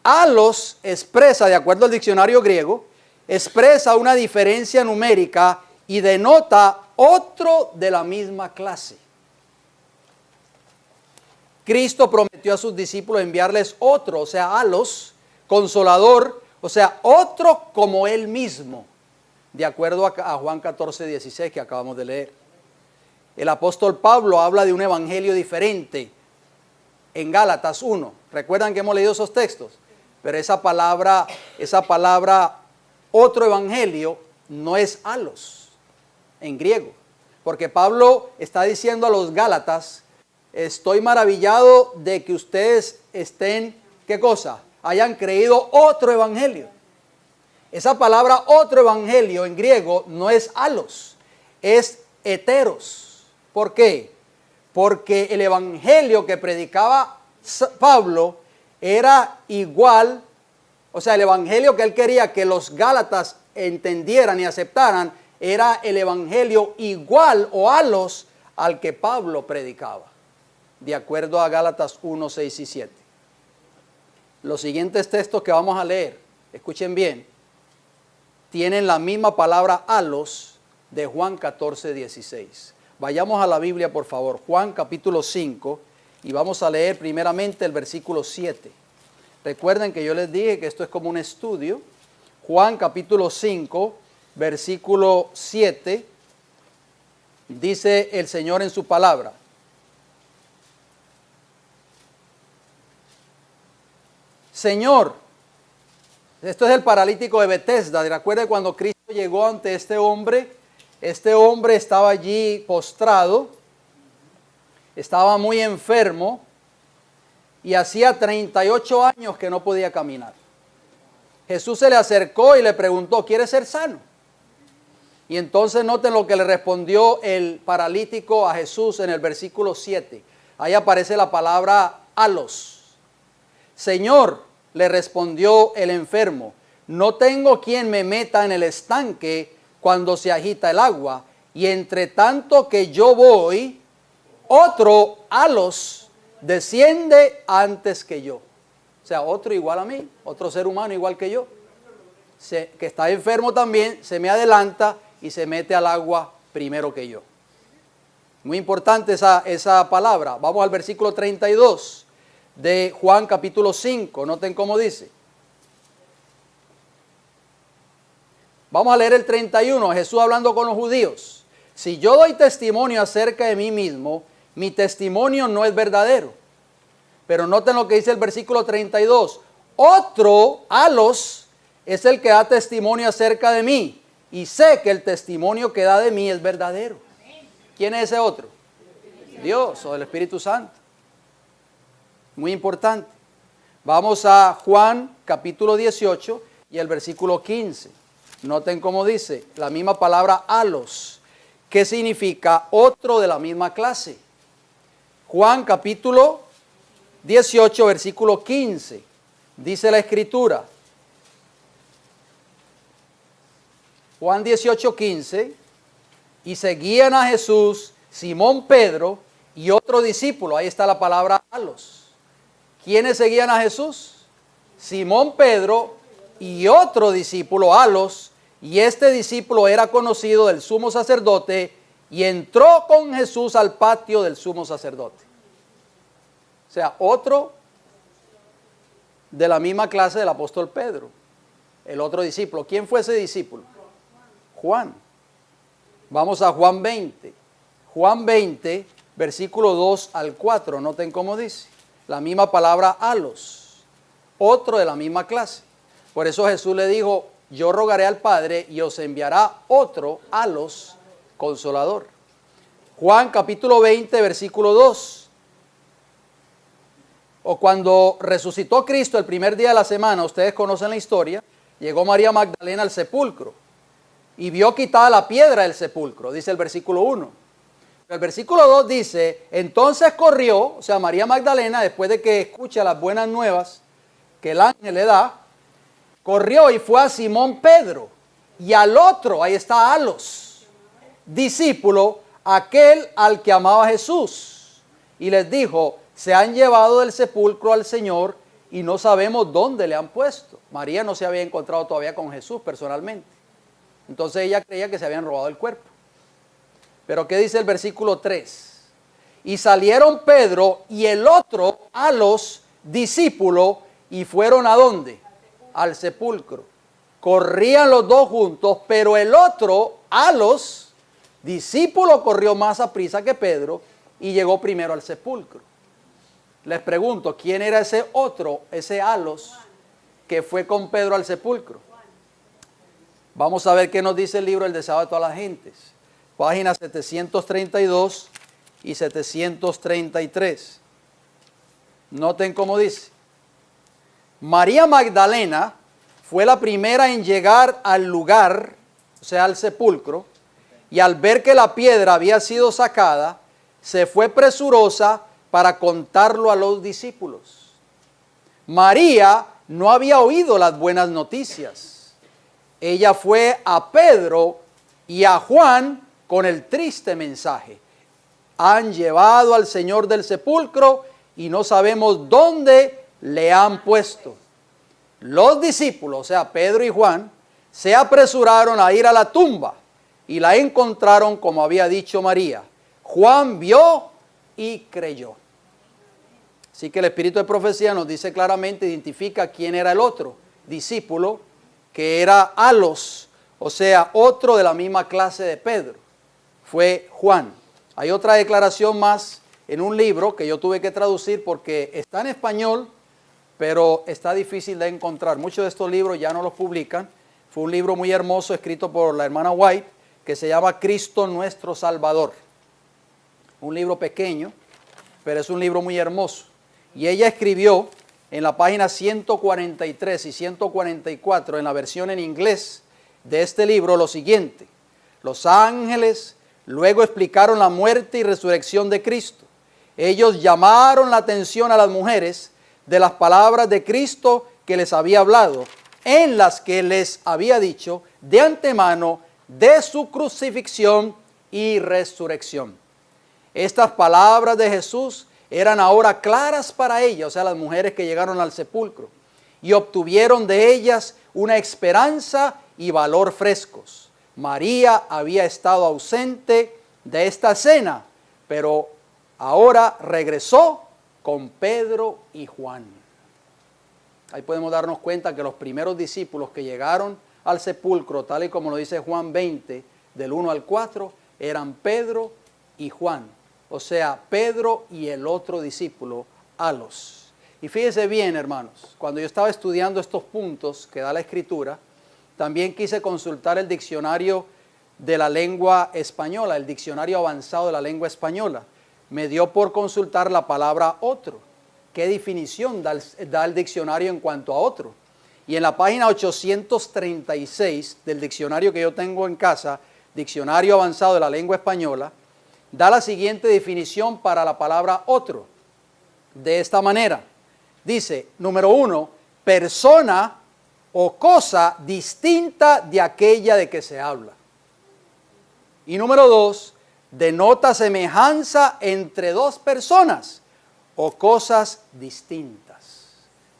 Alos expresa, de acuerdo al diccionario griego, expresa una diferencia numérica y denota otro de la misma clase. Cristo prometió a sus discípulos enviarles otro, o sea, alos, consolador, o sea, otro como Él mismo, de acuerdo a Juan 14, 16 que acabamos de leer. El apóstol Pablo habla de un evangelio diferente en Gálatas 1. ¿Recuerdan que hemos leído esos textos? Pero esa palabra, otro evangelio, no es alos en griego. Porque Pablo está diciendo a los Gálatas: estoy maravillado de que ustedes estén, ¿qué cosa? Hayan creído otro evangelio. Esa palabra otro evangelio en griego no es alos, es heteros. ¿Por qué? Porque el evangelio que predicaba Pablo era igual, o sea, el evangelio que él quería que los Gálatas entendieran y aceptaran era el evangelio igual o alos al que Pablo predicaba, de acuerdo a Gálatas 1, 6 y 7. Los siguientes textos que vamos a leer, escuchen bien, tienen la misma palabra alos de Juan 14, 16. Vayamos a la Biblia, por favor, Juan capítulo 5, y vamos a leer primeramente el versículo 7. Recuerden que yo les dije que esto es como un estudio. Juan capítulo 5, versículo 7, dice el Señor en su palabra: Señor, esto es el paralítico de Betesda. Recuerde cuando Cristo llegó ante este hombre estaba allí postrado, estaba muy enfermo y hacía 38 años que no podía caminar. Jesús se le acercó y le preguntó, ¿quieres ser sano? Y entonces noten lo que le respondió el paralítico a Jesús en el versículo 7. Ahí aparece la palabra halos. Señor, le respondió el enfermo, no tengo quien me meta en el estanque cuando se agita el agua, y entre tanto que yo voy, otro halos desciende antes que yo. O sea, otro igual a mí, otro ser humano igual que yo, que está enfermo también, se me adelanta y se mete al agua primero que yo. Muy importante esa palabra. Vamos al versículo 32 de Juan capítulo 5. Noten cómo dice. Vamos a leer el 31. Jesús hablando con los judíos. Si yo doy testimonio acerca de mí mismo, mi testimonio no es verdadero. Pero noten lo que dice el versículo 32. Otro, halos, es el que da testimonio acerca de mí. Y sé que el testimonio que da de mí es verdadero. ¿Quién es ese otro? Dios o el Espíritu Santo. Muy importante. Vamos a Juan capítulo 18 y el versículo 15. Noten cómo dice la misma palabra halos, que significa otro de la misma clase. Juan capítulo 18 versículo 15. Dice la Escritura. Juan 18, 15, y seguían a Jesús Simón Pedro y otro discípulo. Ahí está la palabra halos. ¿Quiénes seguían a Jesús? Simón Pedro y otro discípulo, halos, y este discípulo era conocido del sumo sacerdote y entró con Jesús al patio del sumo sacerdote. O sea, otro de la misma clase del apóstol Pedro, el otro discípulo. ¿Quién fue ese discípulo? Juan. Vamos a Juan 20. Juan 20, versículo 2 al 4. Noten cómo dice. La misma palabra halos. Otro de la misma clase. Por eso Jesús le dijo, yo rogaré al Padre y os enviará otro halos consolador. Juan capítulo 20, versículo 2. O cuando resucitó Cristo el primer día de la semana, ustedes conocen la historia, llegó María Magdalena al sepulcro. Y vio quitada la piedra del sepulcro, dice el versículo 1. El versículo 2 dice, entonces corrió, o sea, María Magdalena, después de que escucha las buenas nuevas que el ángel le da, corrió y fue a Simón Pedro y al otro, ahí está halos, discípulo, aquel al que amaba Jesús. Y les dijo, se han llevado del sepulcro al Señor y no sabemos dónde le han puesto. María no se había encontrado todavía con Jesús personalmente. Entonces ella creía que se habían robado el cuerpo. Pero ¿qué dice el versículo 3? Y salieron Pedro y el otro a los discípulos y fueron ¿a dónde? Al sepulcro. Corrían los dos juntos, pero el otro a los discípulos corrió más a prisa que Pedro y llegó primero al sepulcro. Les pregunto, ¿quién era ese otro, ese halos que fue con Pedro al sepulcro? Vamos a ver qué nos dice el libro El deseado de todas las gentes. Páginas 732 y 733. Noten cómo dice. María Magdalena fue la primera en llegar al lugar, o sea, al sepulcro, y al ver que la piedra había sido sacada, se fue presurosa para contarlo a los discípulos. María no había oído las buenas noticias. Ella fue a Pedro y a Juan con el triste mensaje. Han llevado al Señor del sepulcro y no sabemos dónde le han puesto. Los discípulos, o sea, Pedro y Juan, se apresuraron a ir a la tumba y la encontraron como había dicho María. Juan vio y creyó. Así que el espíritu de profecía nos dice claramente, identifica quién era el otro discípulo, que era halos, o sea, otro de la misma clase de Pedro, fue Juan. Hay otra declaración más en un libro que yo tuve que traducir porque está en español, pero está difícil de encontrar. Muchos de estos libros ya no los publican. Fue un libro muy hermoso escrito por la hermana White que se llama Cristo Nuestro Salvador. Un libro pequeño, pero es un libro muy hermoso. Y ella escribió en la página 143 y 144, en la versión en inglés de este libro, lo siguiente: los ángeles luego explicaron la muerte y resurrección de Cristo. Ellos llamaron la atención a las mujeres de las palabras de Cristo que les había hablado, en las que les había dicho de antemano de su crucifixión y resurrección. Estas palabras de Jesús eran ahora claras para ellas, o sea, las mujeres que llegaron al sepulcro, y obtuvieron de ellas una esperanza y valor frescos. María había estado ausente de esta cena, pero ahora regresó con Pedro y Juan. Ahí podemos darnos cuenta que los primeros discípulos que llegaron al sepulcro, tal y como lo dice Juan 20, del 1 al 4, eran Pedro y Juan. O sea, Pedro y el otro discípulo, Alos. Y fíjense bien, hermanos, cuando yo estaba estudiando estos puntos que da la Escritura, también quise consultar el diccionario de la lengua española, el diccionario avanzado de la lengua española. Me dio por consultar la palabra otro. ¿Qué definición da el diccionario en cuanto a otro? Y en la página 836 del diccionario que yo tengo en casa, diccionario avanzado de la lengua española, da la siguiente definición para la palabra otro. De esta manera, dice, número 1, persona o cosa distinta de aquella de que se habla. Y número 2, denota semejanza entre dos personas o cosas distintas.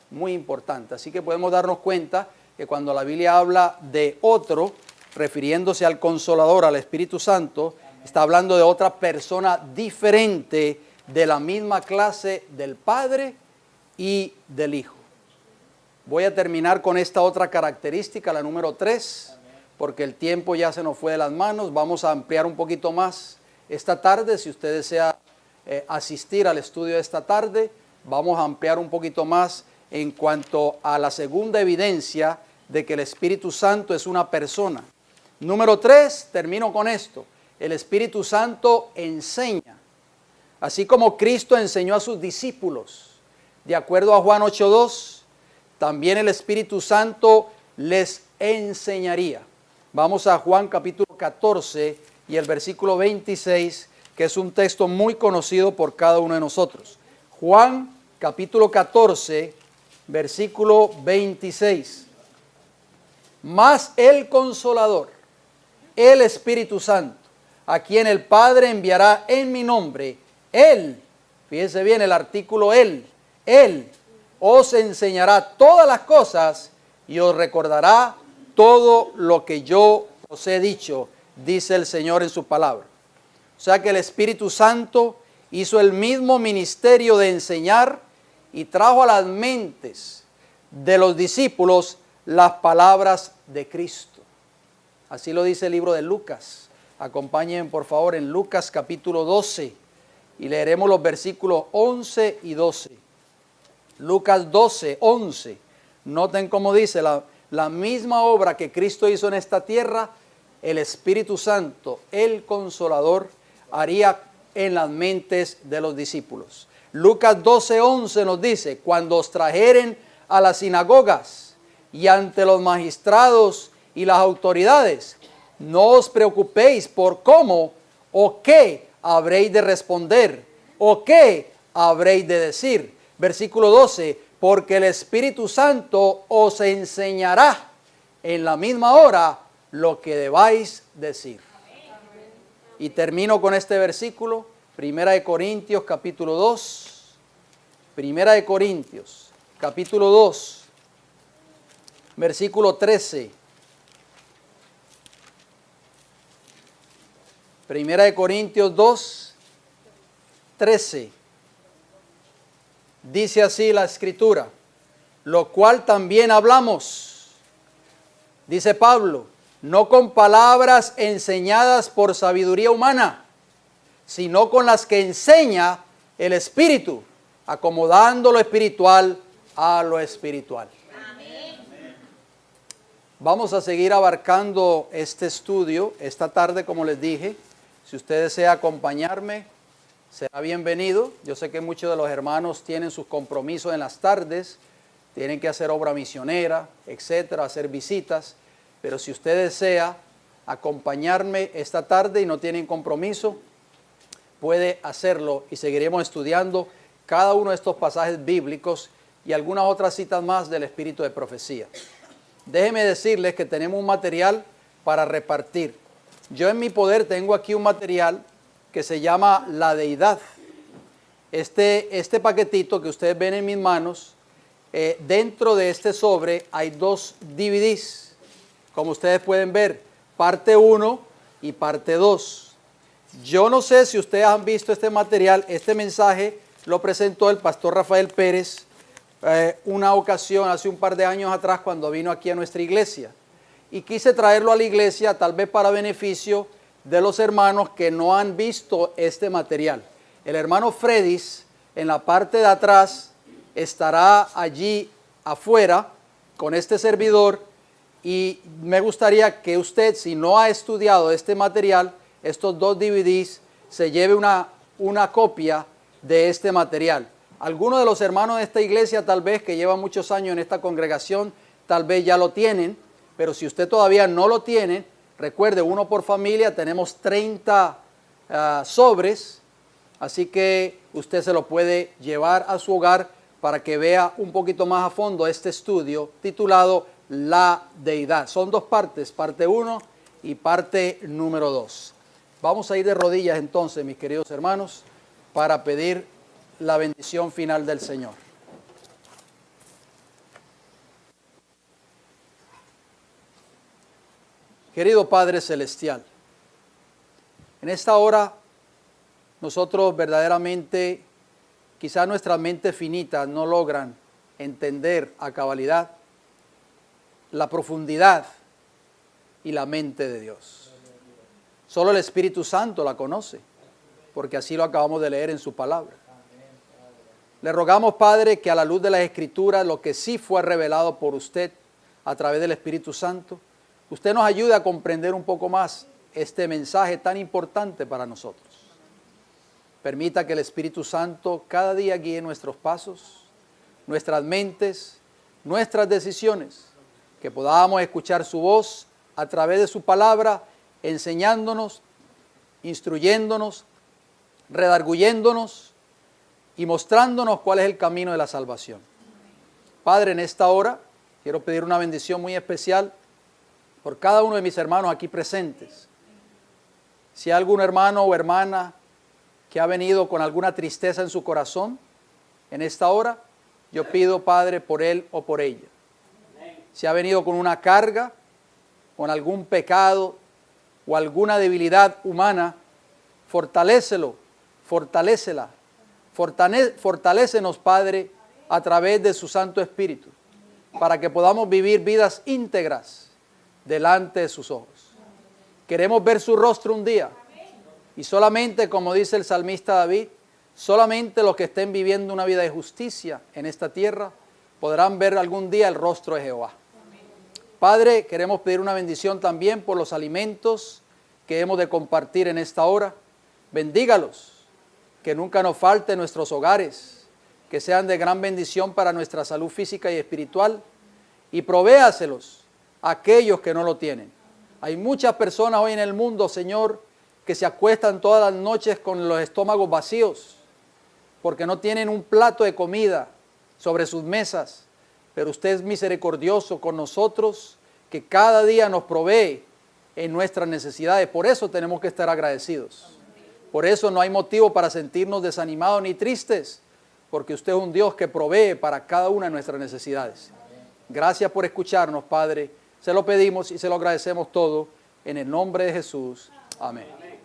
Muy importante. Así que podemos darnos cuenta que cuando la Biblia habla de otro, refiriéndose al Consolador, al Espíritu Santo, está hablando de otra persona diferente de la misma clase del Padre y del Hijo. Voy a terminar con esta otra característica, la número 3, porque el tiempo ya se nos fue de las manos. Vamos a ampliar un poquito más esta tarde. Si usted desea asistir al estudio de esta tarde, vamos a ampliar un poquito más en cuanto a la segunda evidencia de que el Espíritu Santo es una persona. Número 3, termino con esto. El Espíritu Santo enseña, así como Cristo enseñó a sus discípulos. De acuerdo a Juan 8:2, también el Espíritu Santo les enseñaría. Vamos a Juan capítulo 14 y el versículo 26, que es un texto muy conocido por cada uno de nosotros. Juan capítulo 14, versículo 26. Mas el Consolador, el Espíritu Santo, a quien el Padre enviará en mi nombre, Él, fíjense bien el artículo Él os enseñará todas las cosas y os recordará todo lo que yo os he dicho, dice el Señor en su palabra. O sea que el Espíritu Santo hizo el mismo ministerio de enseñar y trajo a las mentes de los discípulos las palabras de Cristo. Así lo dice el libro de Lucas. Acompáñenme por favor en Lucas capítulo 12 y leeremos los versículos 11 y 12. Lucas 12, 11. Noten cómo dice, la misma obra que Cristo hizo en esta tierra, el Espíritu Santo, el Consolador, haría en las mentes de los discípulos. Lucas 12, 11 nos dice, cuando os trajeren a las sinagogas y ante los magistrados y las autoridades, no os preocupéis por cómo o qué habréis de responder o qué habréis de decir. Versículo 12, porque el Espíritu Santo os enseñará en la misma hora lo que debáis decir. Y termino con este versículo, Primera de Corintios capítulo 2, Primera de Corintios capítulo 2, versículo 13. Primera de Corintios 2, 13. Dice así la Escritura, lo cual también hablamos, dice Pablo, no con palabras enseñadas por sabiduría humana, sino con las que enseña el Espíritu, acomodando lo espiritual a lo espiritual. Amén. Vamos a seguir abarcando este estudio esta tarde, como les dije. Si usted desea acompañarme, será bienvenido. Yo sé que muchos de los hermanos tienen sus compromisos en las tardes, tienen que hacer obra misionera, etcétera, hacer visitas, pero si usted desea acompañarme esta tarde y no tienen compromiso, puede hacerlo y seguiremos estudiando cada uno de estos pasajes bíblicos y algunas otras citas más del espíritu de profecía. Déjenme decirles que tenemos un material para repartir. Yo en mi poder tengo aquí un material que se llama La Deidad. Este paquetito que ustedes ven en mis manos, dentro de este sobre hay 2 DVDs, como ustedes pueden ver, parte 1 y parte 2. Yo no sé si ustedes han visto este material. Este mensaje lo presentó el pastor Rafael Pérez una ocasión hace un par de años atrás cuando vino aquí a nuestra iglesia. Y quise traerlo a la iglesia tal vez para beneficio de los hermanos que no han visto este material. El hermano Fredis en la parte de atrás estará allí afuera con este servidor y me gustaría que usted, si no ha estudiado este material, estos 2 DVDs, se lleve una copia de este material. Algunos de los hermanos de esta iglesia tal vez que llevan muchos años en esta congregación, tal vez ya lo tienen, pero si usted todavía no lo tiene, recuerde, uno por familia, tenemos 30 sobres, así que usted se lo puede llevar a su hogar para que vea un poquito más a fondo este estudio titulado La Deidad. Son 2 partes, parte 1 y parte número 2. Vamos a ir de rodillas entonces, mis queridos hermanos, para pedir la bendición final del Señor. Querido Padre Celestial, en esta hora nosotros verdaderamente, quizás nuestras mentes finitas no logran entender a cabalidad la profundidad y la mente de Dios. Solo el Espíritu Santo la conoce, porque así lo acabamos de leer en su palabra. Le rogamos, Padre, que a la luz de las Escrituras, lo que sí fue revelado por usted a través del Espíritu Santo, usted nos ayude a comprender un poco más este mensaje tan importante para nosotros. Permita que el Espíritu Santo cada día guíe nuestros pasos, nuestras mentes, nuestras decisiones, que podamos escuchar su voz a través de su palabra, enseñándonos, instruyéndonos, redarguyéndonos y mostrándonos cuál es el camino de la salvación. Padre, en esta hora quiero pedir una bendición muy especial por cada uno de mis hermanos aquí presentes. Si hay algún hermano o hermana que ha venido con alguna tristeza en su corazón, en esta hora, yo pido, Padre, por él o por ella. Si ha venido con una carga, con algún pecado o alguna debilidad humana, fortalécelo, fortalécela. Fortalécenos, Padre, a través de su Santo Espíritu, para que podamos vivir vidas íntegras delante de sus ojos. Queremos ver su rostro un día. Y solamente, como dice el salmista David, solamente los que estén viviendo una vida de justicia en esta tierra podrán ver algún día el rostro de Jehová. Padre, queremos pedir una bendición también por los alimentos que hemos de compartir en esta hora. Bendígalos, que nunca nos falte en nuestros hogares, que sean de gran bendición para nuestra salud física y espiritual, y provéaselos a aquellos que no lo tienen. Hay muchas personas hoy en el mundo, Señor, que se acuestan todas las noches con los estómagos vacíos, porque no tienen un plato de comida sobre sus mesas, pero usted es misericordioso con nosotros, que cada día nos provee en nuestras necesidades. Por eso tenemos que estar agradecidos. Por eso no hay motivo para sentirnos desanimados ni tristes, porque usted es un Dios que provee para cada una de nuestras necesidades. Gracias por escucharnos, Padre. Se lo pedimos y se lo agradecemos todo en el nombre de Jesús. Amén.